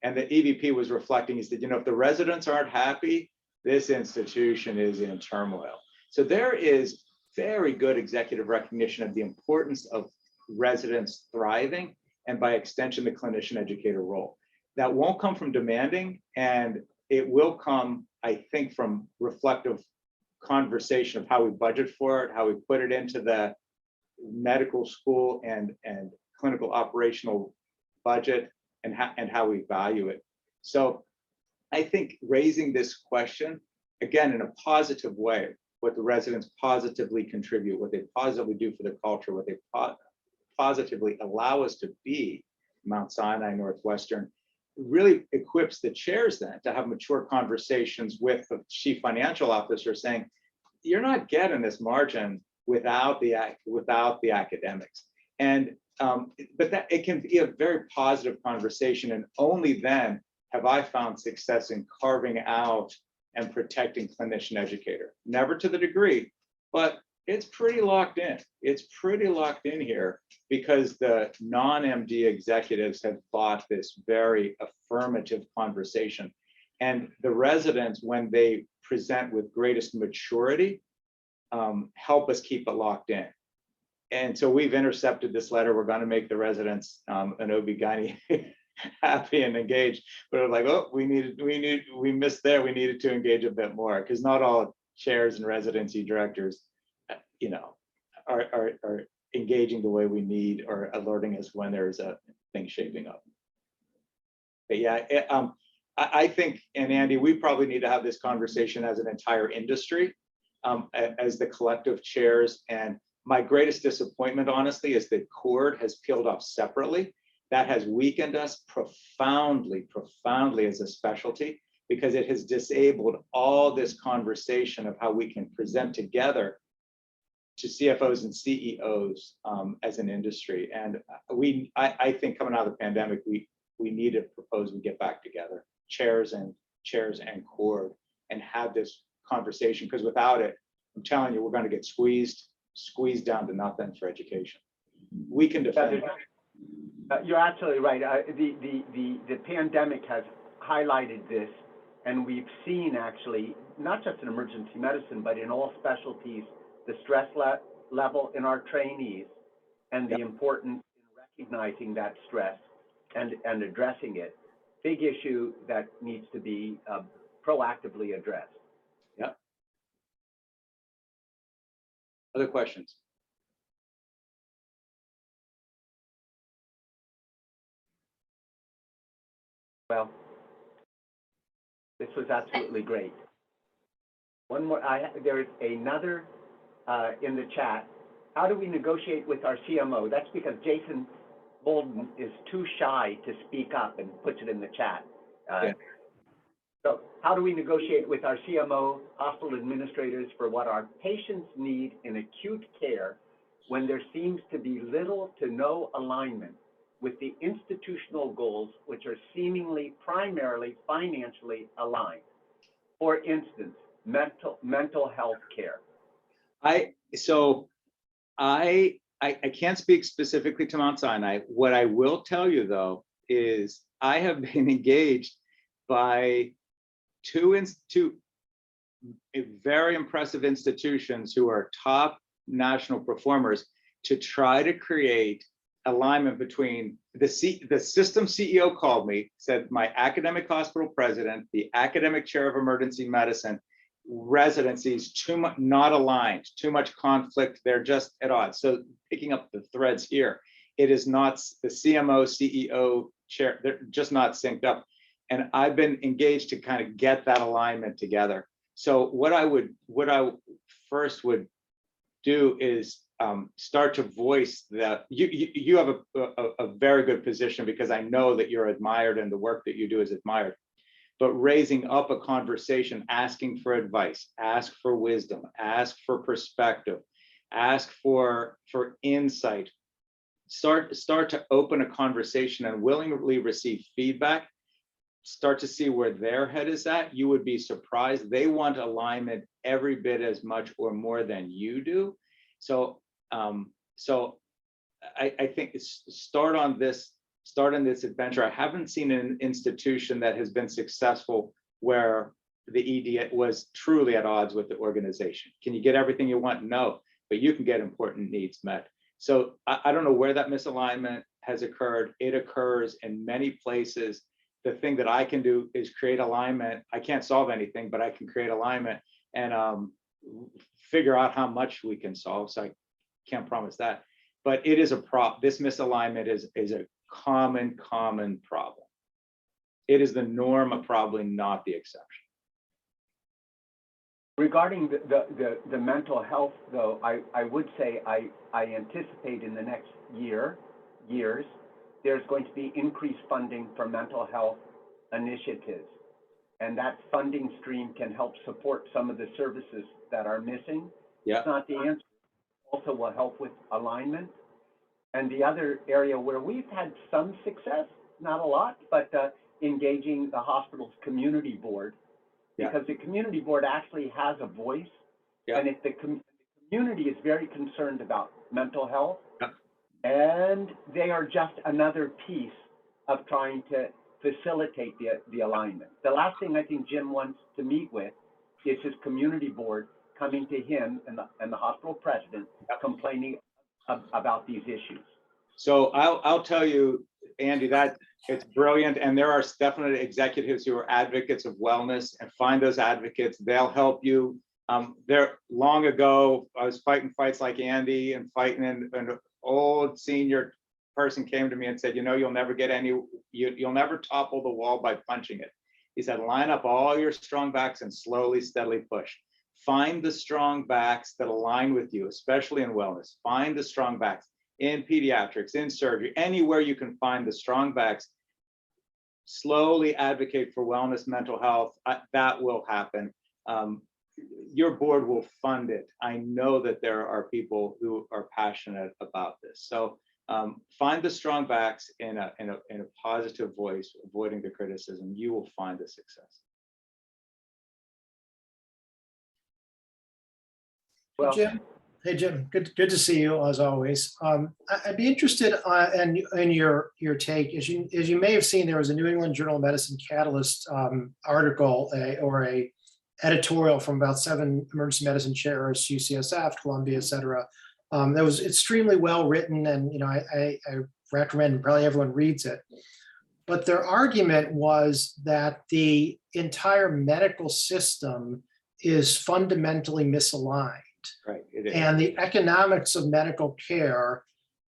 [SPEAKER 2] And the EVP was reflecting, he said, you know, if the residents aren't happy, this institution is in turmoil. So there is very good executive recognition of the importance of residents thriving, and by extension, the clinician educator role. That won't come from demanding, and it will come, I think, from reflective conversation of how we budget for it, how we put it into the medical school and clinical operational budget, and how we value it. So I think raising this question, again, in a positive way, what the residents positively contribute, what they positively do for the culture, what they positively allow us to be, Mount Sinai, Northwestern, really equips the chairs then to have mature conversations with the chief financial officer saying, you're not getting this margin without the academics. And but that it can be a very positive conversation, and only then have I found success in carving out and protecting clinician educator. Never to the degree, but it's pretty locked in. It's pretty locked in here because the non-MD executives have fought this very affirmative conversation. And the residents, when they present with greatest maturity, help us keep it locked in. And so we've intercepted this letter. We're going to make the residents an OB-GYN happy and engaged. But we're like, oh, we missed there. We needed to engage a bit more, because not all chairs and residency directors, you know, are engaging the way we need, or alerting us when there's a thing shaping up. But yeah, I think, and Andy, we probably need to have this conversation as an entire industry, as the collective chairs. And my greatest disappointment, honestly, is that CORD has peeled off separately. That has weakened us profoundly as a specialty, because it has disabled all this conversation of how we can present together to CFOs and CEOs as an industry. And I think coming out of the pandemic, we need to propose we get back together, chairs and CORD, and have this conversation, because without it, I'm telling you, we're going to get squeezed down to nothing for education. We can defend that.
[SPEAKER 1] You're absolutely right. The pandemic has highlighted this, and we've seen, actually, not just in emergency medicine, but in all specialties, the stress level in our trainees, and the importance in recognizing that stress and addressing it. Big issue that needs to be proactively addressed.
[SPEAKER 2] Yep. Other questions?
[SPEAKER 1] Well, this was absolutely great. One more, there is another in the chat. How do we negotiate with our CMO? That's because Jason Bolden is too shy to speak up and puts it in the chat. So how do we negotiate with our CMO, hospital administrators, for what our patients need in acute care when there seems to be little to no alignment with the institutional goals, which are seemingly primarily financially aligned? For instance, mental health care. I
[SPEAKER 2] can't speak specifically to Mount Sinai. What I will tell you, though, is I have been engaged by two very impressive institutions who are top national performers to try to create alignment between the system CEO called me, said my academic hospital president, the academic chair of emergency medicine, residencies too much not aligned, too much conflict, they're just at odds. So picking up the threads here, it is not the CMO, CEO, chair, they're just not synced up. And I've been engaged to kind of get that alignment together. So what I first would do is start to voice that you have a very good position, because I know that you're admired and the work that you do is admired. but raising up a conversation, asking for advice, ask for wisdom, ask for perspective, ask for insight. Start to open a conversation and willingly receive feedback. Start to see where their head is at. You would be surprised. They want alignment every bit as much or more than you do. So, I think start on this adventure. I haven't seen an institution that has been successful where the ED was truly at odds with the organization. Can you get everything you want? No, but you can get important needs met. So I don't know where that misalignment has occurred. It occurs in many places. The thing that I can do is create alignment. I can't solve anything, but I can create alignment and figure out how much we can solve. So I can't promise that, but it is this misalignment is a common problem. It is the norm, but probably not the exception.
[SPEAKER 1] Regarding the mental health, though, I would say I anticipate in the next years, there's going to be increased funding for mental health initiatives. And that funding stream can help support some of the services that are missing.
[SPEAKER 2] Yeah.
[SPEAKER 1] It's not the answer. Also will help with alignment. And the other area where we've had some success, not a lot, but engaging the hospital's community board, because the community board actually has a voice. And if the community is very concerned about mental health, and they are just another piece of trying to facilitate the alignment. The last thing I think Jim wants to meet with is his community board coming to him and the hospital president complaining about these issues.
[SPEAKER 2] So I'll tell you, Andy, that it's brilliant. And there are definitely executives who are advocates of wellness, and find those advocates. They'll help you. There long ago, I was fighting fights like Andy and fighting, and an old senior person came to me and said, you'll never get you'll never topple the wall by punching it. He said, line up all your strong backs and slowly, steadily push. Find the strong backs that align with you, especially in wellness. Find the strong backs in pediatrics, in surgery, anywhere you can find the strong backs. Slowly advocate for wellness, mental health. That will happen. Your board will fund it. I know that there are people who are passionate about this. So find the strong backs in a positive voice, avoiding the criticism. You will find the success.
[SPEAKER 1] Well,
[SPEAKER 5] Jim. Hey, Jim. Good to see you as always. I'd be interested in your take. As you may have seen, there was a New England Journal of Medicine Catalyst article or a editorial from about 7 emergency medicine chairs, UCSF, Columbia, et cetera. That was extremely well written, and I recommend probably everyone reads it. But their argument was that the entire medical system is fundamentally misaligned.
[SPEAKER 2] Right. It is.
[SPEAKER 5] And the economics of medical care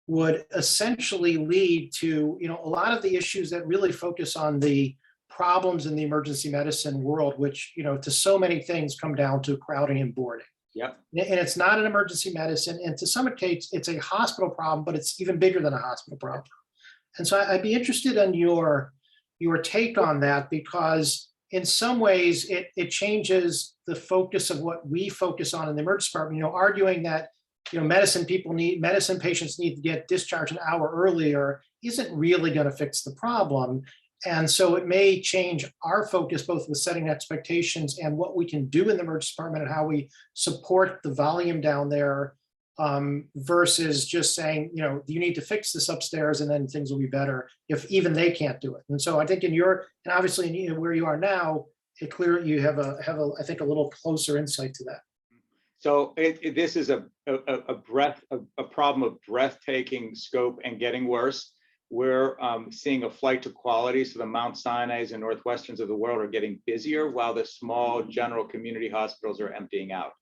[SPEAKER 5] would essentially lead to, a lot of the issues that really focus on the problems in the emergency medicine world, which, to so many things come down to crowding and boarding.
[SPEAKER 2] Yep.
[SPEAKER 5] And it's not an emergency medicine. And to some extent, it's a hospital problem, but it's even bigger than a hospital problem. And so I'd be interested in your take on that, because in some ways it changes the focus of what we focus on in the emergency department, arguing that, medicine patients need to get discharged an hour earlier isn't really going to fix the problem. And so it may change our focus, both with setting expectations and what we can do in the emergency department and how we support the volume down there, versus just saying, you need to fix this upstairs and then things will be better, if even they can't do it. And so I think and obviously where you are now, it's clear you have I think a little closer insight to that.
[SPEAKER 2] So this is a problem of breathtaking scope and getting worse. We're seeing a flight to quality. So the Mount Sinai's and Northwesterns of the world are getting busier, while the small general community hospitals are emptying out.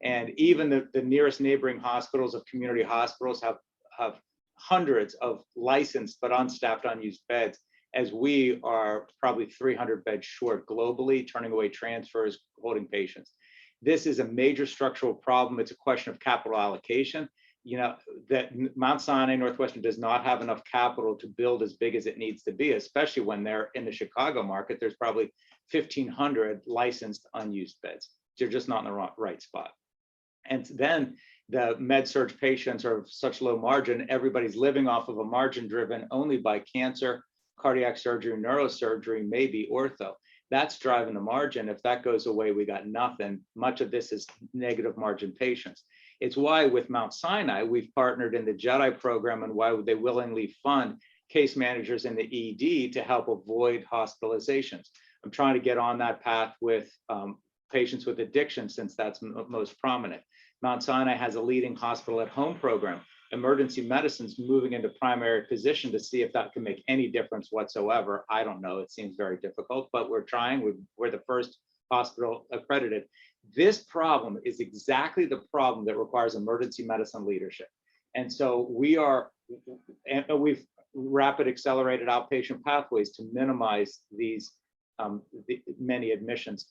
[SPEAKER 2] And even the nearest neighboring hospitals of community hospitals have hundreds of licensed but unstaffed, unused beds, as we are probably 300 beds short globally, turning away transfers, holding patients. This is a major structural problem. It's a question of capital allocation. you know, that Mount Sinai Northwestern does not have enough capital to build as big as it needs to be, especially when they're in the Chicago market. There's probably 1,500 licensed unused beds. They're just not in the right spot. And then the med surg patients are of such low margin, everybody's living off of a margin driven only by cancer, cardiac surgery, neurosurgery, maybe ortho. That's driving the margin. If that goes away, we got nothing. Much of this is negative margin patients. It's why with Mount Sinai, we've partnered in the JEDI program, and why they willingly fund case managers in the ED to help avoid hospitalizations. I'm trying to get on that path with patients with addiction, since that's most prominent. Mount Sinai has a leading hospital at home program. Emergency medicine's moving into primary position to see if that can make any difference whatsoever. I don't know, it seems very difficult, but we're trying. We're the first hospital accredited. This problem is exactly the problem that requires emergency medicine leadership. And so we've rapid accelerated outpatient pathways to minimize these many admissions.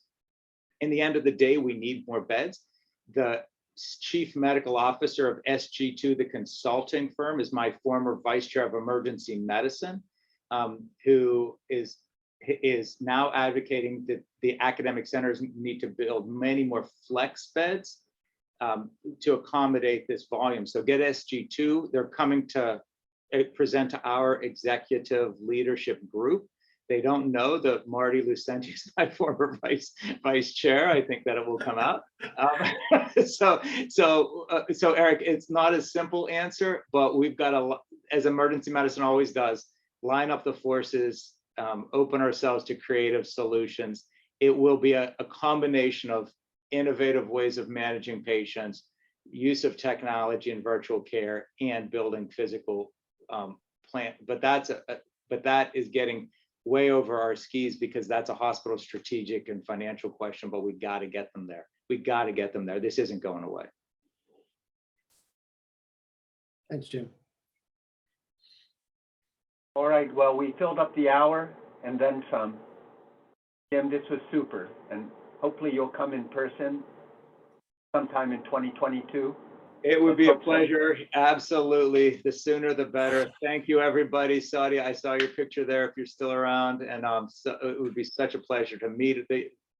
[SPEAKER 2] In the end of the day, we need more beds. The chief medical officer of SG2, the consulting firm, is my former vice chair of emergency medicine, who is now advocating that the academic centers need to build many more flex beds to accommodate this volume. So get SG2, they're coming to present to our executive leadership group. They don't know that Marty Lucenti is my former vice chair. I think that it will come out. So Eric, it's not a simple answer, but we've got to, as emergency medicine always does, line up the forces, open ourselves to creative solutions. It will be a combination of innovative ways of managing patients, use of technology and virtual care, and building physical plant. But that is getting way over our skis, because that's a hospital strategic and financial question, but we got to get them there. We got to get them there. This isn't going away.
[SPEAKER 5] Thanks, Jim.
[SPEAKER 1] All right, well, we filled up the hour and then some. Jim, this was super, and hopefully you'll come in person sometime in 2022.
[SPEAKER 2] It would be a pleasure. Absolutely. The sooner the better. Thank you, everybody. Saudi, I saw your picture there if you're still around. And so it would be such a pleasure to meet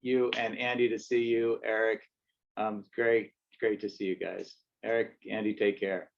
[SPEAKER 2] you, and Andy to see you, Eric. Great to see you guys. Eric, Andy, take care.